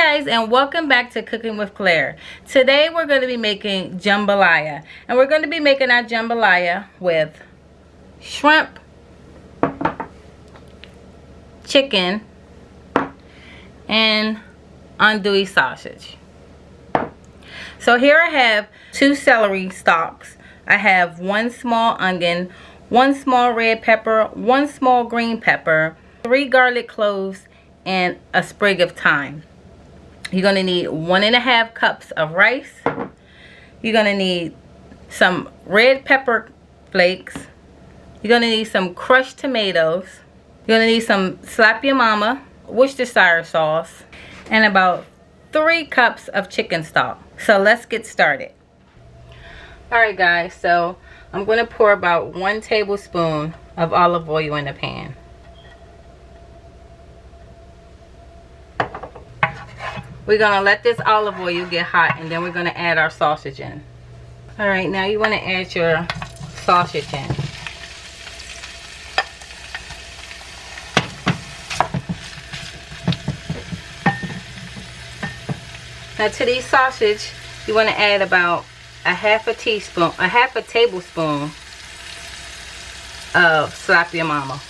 guys, and welcome back to Cooking with Claire. Today we're going to be making jambalaya, and we're going to be making our jambalaya with shrimp, chicken, and andouille sausage. So here I have 2 celery stalks. I have 1 small onion, 1 small red pepper, 1 small green pepper, 3 garlic cloves, and a sprig of thyme. You're going to need 1.5 cups of rice. You're going to need some red pepper flakes. You're going to need some crushed tomatoes. You're going to need some Slap Your Mama Worcestershire sauce, and about 3 cups of chicken stock. So let's get started. Alright guys, so I'm going to pour about 1 tablespoon of olive oil in the pan. We're going to let this olive oil get hot, and then we're going to add our sausage in. Alright, now you want to add your sausage in. Now to these sausage, you want to add about a half a tablespoon of Slap Your Mama.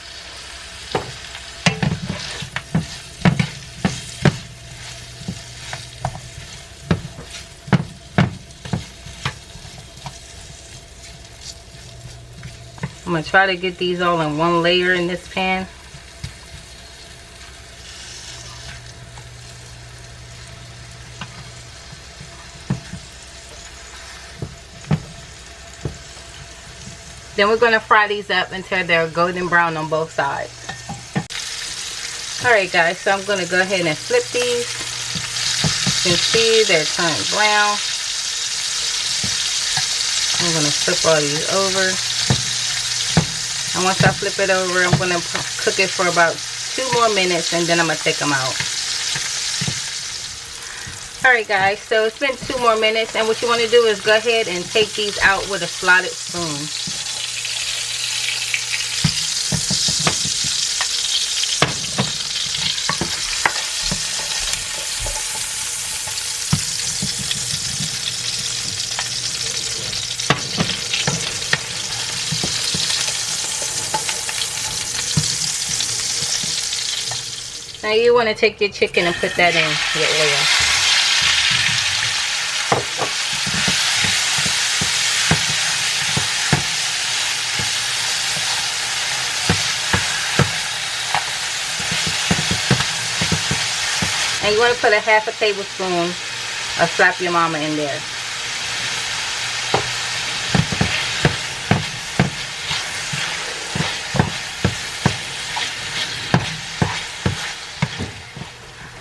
I'm going to try to get these all in one layer in this pan. Then we're going to fry these up until they're golden brown on both sides. Alright guys, so I'm going to go ahead and flip these. You can see they're turned brown. I'm going to flip all these over. And once I flip it over, I'm going to cook it for about 2 more minutes, and then I'm going to take them out. Alright guys, so it's been 2 more minutes, and what you want to do is go ahead and take these out with a slotted spoon. Now you want to take your chicken and put that in your oil. And you want to put a half a tablespoon of Slap Your Mama in there.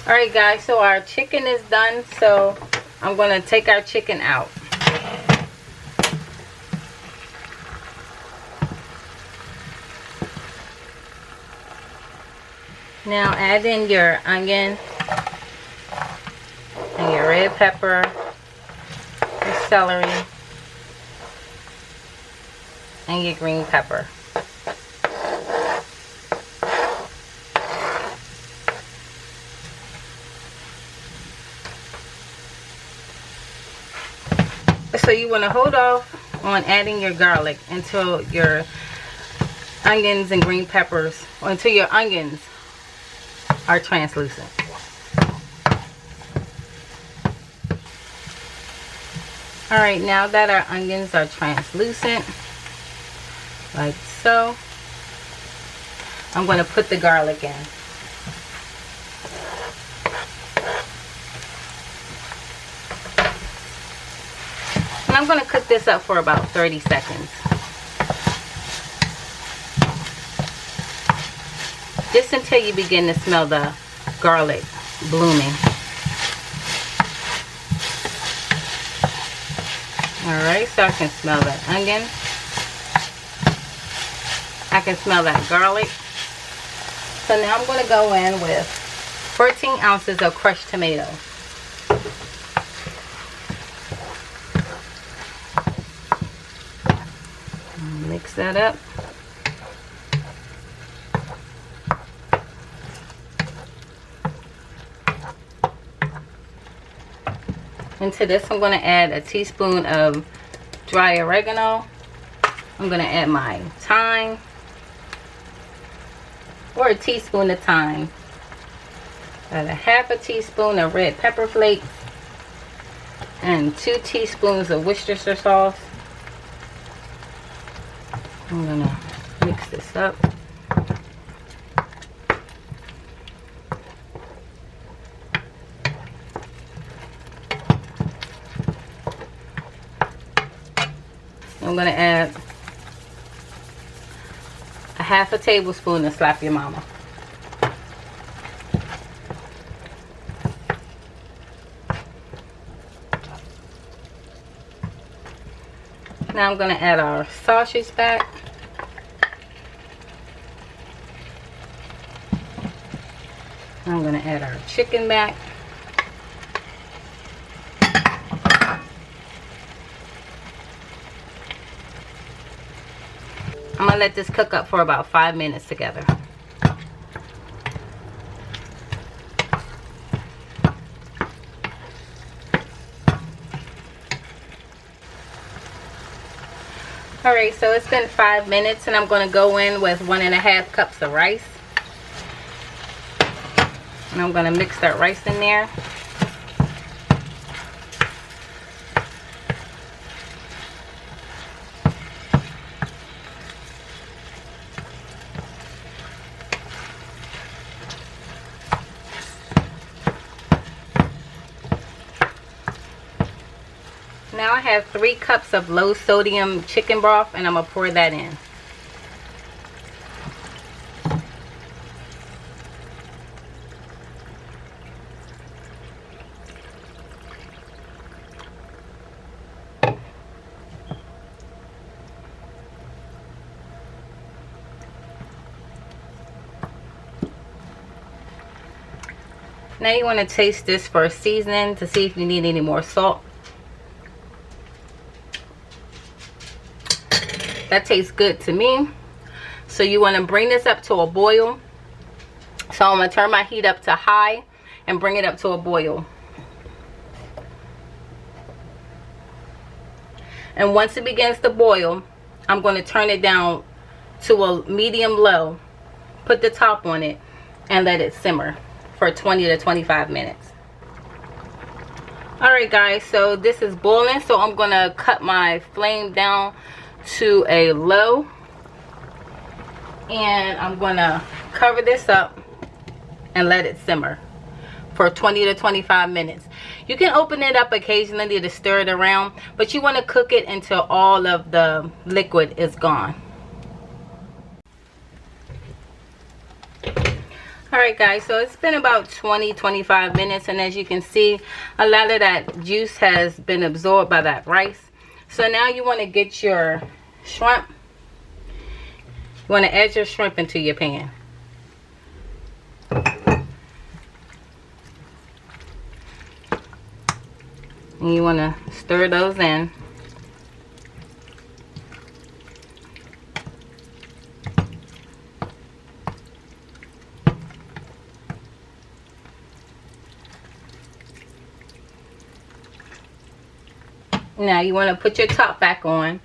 Alright guys, so our chicken is done, so I'm going to take our chicken out. Now add in your onion and your red pepper, your celery, and your green pepper. So you want to hold off on adding your garlic until your onions and green peppers, or until your onions are translucent. Alright, now that our onions are translucent, like so, I'm going to put the garlic in. And I'm going to cook this up for about 30 seconds. Just until you begin to smell the garlic blooming. Alright, so I can smell that onion. I can smell that garlic. So now I'm going to go in with 14 ounces of crushed tomatoes. Mix that up. Into this, I'm going to add a teaspoon of dry oregano. I'm going to add my thyme, or a teaspoon of thyme. Add a half a teaspoon of red pepper flakes and 2 teaspoons of Worcestershire sauce. I'm going to mix this up. I'm going to add a half a tablespoon of Slap Your Mama. Now I'm going to add our sausage back. I'm going to add our chicken back. I'm going to let this cook up for about 5 minutes together. Alright, so it's been 5 minutes and I'm going to go in with 1.5 cups of rice. And I'm going to mix that rice in there. Now I have 3 cups of low sodium chicken broth and I'm going to pour that in. Now you want to taste this for a seasoning to see if you need any more salt. That tastes good to me. So you want to bring this up to a boil. So I'm going to turn my heat up to high and bring it up to a boil. And once it begins to boil, I'm going to turn it down to a medium low, put the top on it, and let it simmer for 20 to 25 minutes. Alright guys, so this is boiling, so I'm going to cut my flame down to a low. And I'm going to cover this up and let it simmer for 20 to 25 minutes. You can open it up occasionally to stir it around, but you want to cook it until all of the liquid is gone. Alright guys, so it's been about 20-25 minutes, and as you can see, a lot of that juice has been absorbed by that rice. So now you want to get your shrimp. You want to add your shrimp into your pan. And you want to stir those in. Now you want to put your top back on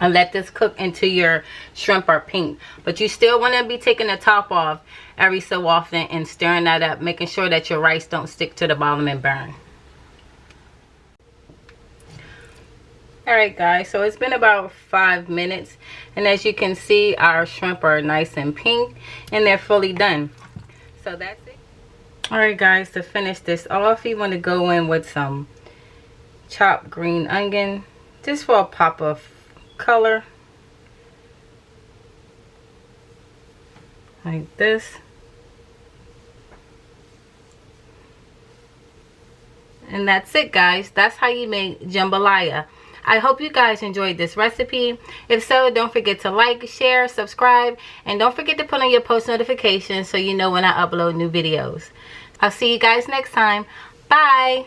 and let this cook until your shrimp are pink. But you still want to be taking the top off every so often and stirring that up, making sure that your rice don't stick to the bottom and burn. Alright guys, so it's been about 5 minutes, and as you can see, our shrimp are nice and pink and they're fully done. So that's it. Alright guys, to finish this off, you want to go in with some chopped green onion, just for a pop of color, like this. And that's it guys, that's how you make jambalaya. I hope you guys enjoyed this recipe. If so, don't forget to like, share, subscribe, and don't forget to put on your post notifications so you know when I upload new videos. I'll see you guys next time. Bye.